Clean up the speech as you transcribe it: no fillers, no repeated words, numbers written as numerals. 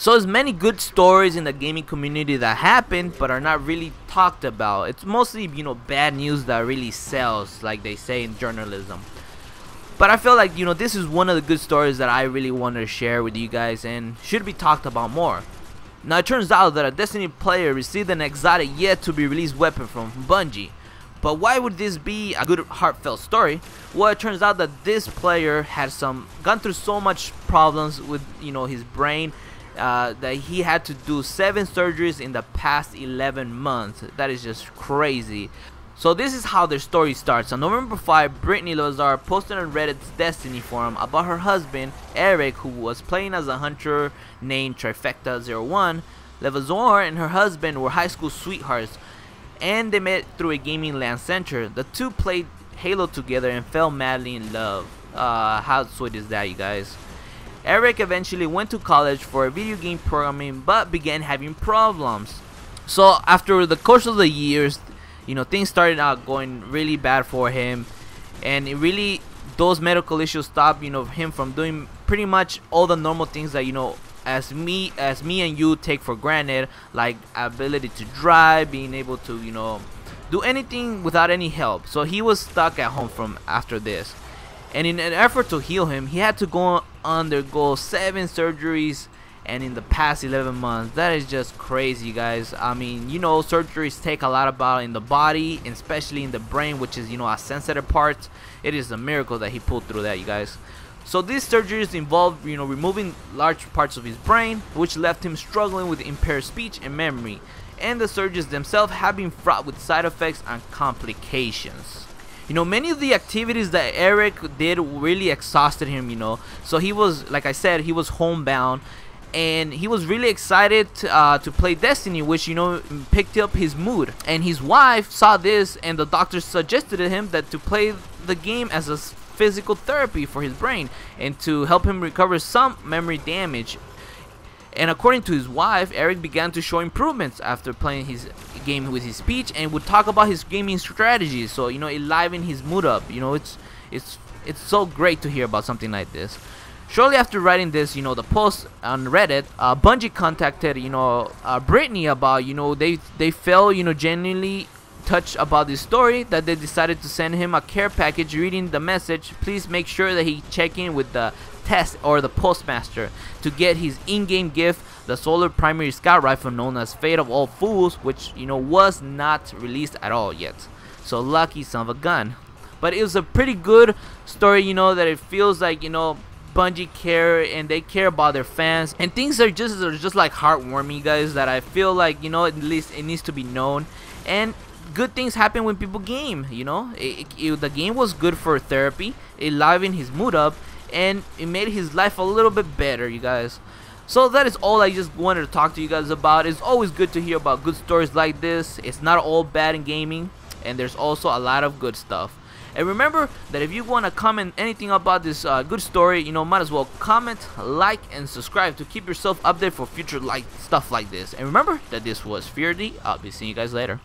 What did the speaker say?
So there's many good stories in the gaming community that happen but are not really talked about. It's mostly, you know, bad news that really sells, like they say in journalism. But I feel like, you know, this is one of the good stories that I really want to share with you guys and should be talked about more. Now it turns out that a Destiny player received an exotic yet to be released weapon from Bungie. But why would this be a good heartfelt story? Well, it turns out that this player had gone through so much problems with, you know, his brain that he had to do 7 surgeries in the past 11 months. That is just crazy. So this is how their story starts. On November 5, Brittany Lazar posted on Reddit's Destiny forum about her husband, Eric, who was playing as a hunter named Trifecta01. Levazor and her husband were high school sweethearts, and they met through a gaming LAN center. The two played Halo together and fell madly in love. How sweet is that, you guys? Eric eventually went to college for video game programming but began having problems. So after the course of the years, you know, things started out going really bad for him, and those medical issues stopped, you know, him from doing pretty much all the normal things that, you know, as me and you take for granted, like ability to drive, being able to, you know, do anything without any help. So he was stuck at home from after this, and in an effort to heal him, he had to undergo 7 surgeries. And in the past 11 months, that is just crazy, you guys. I mean, you know, surgeries take a lot about in the body, and especially in the brain, which is, you know, a sensitive part. It is a miracle that he pulled through that, you guys. So these surgeries involved, you know, removing large parts of his brain, which left him struggling with impaired speech and memory. And the surgeries themselves have been fraught with side effects and complications. You know, many of the activities that Eric did really exhausted him, you know. So he was, like I said, he was homebound. And he was really excited to play Destiny, which, you know, picked up his mood. And his wife saw this, and the doctor suggested to him that to play the game as a physical therapy for his brain and to help him recover some memory damage. And according to his wife, Eric began to show improvements after playing his game with his speech, and would talk about his gaming strategies. So, you know, it livened his mood up. You know, it's so great to hear about something like this. Shortly after writing this, you know, the post on Reddit, Bungie contacted, you know, Brittany about, you know, they felt, you know, genuinely touched about this story, that they decided to send him a care package. Reading the message, please make sure that he check in with the test or the postmaster to get his in-game gift, the solar primary scout rifle known as Fate of All Fools, which, you know, was not released at all yet. So lucky son of a gun. But it was a pretty good story, you know, that it feels like, you know, Bungie care, and they care about their fans, and things are just like heartwarming, guys, that I feel like, you know, at least it needs to be known. And good things happen when people game, you know. The game was good for therapy. It livened his mood up, and it made his life a little bit better, you guys. So that is all I just wanted to talk to you guys about. It's always good to hear about good stories like this. It's not all bad in gaming, and there's also a lot of good stuff. And remember that if you want to comment anything about this good story, you know, might as well comment, like, and subscribe to keep yourself updated for future stuff like this. And remember that this was Fear D. I'll be seeing you guys later.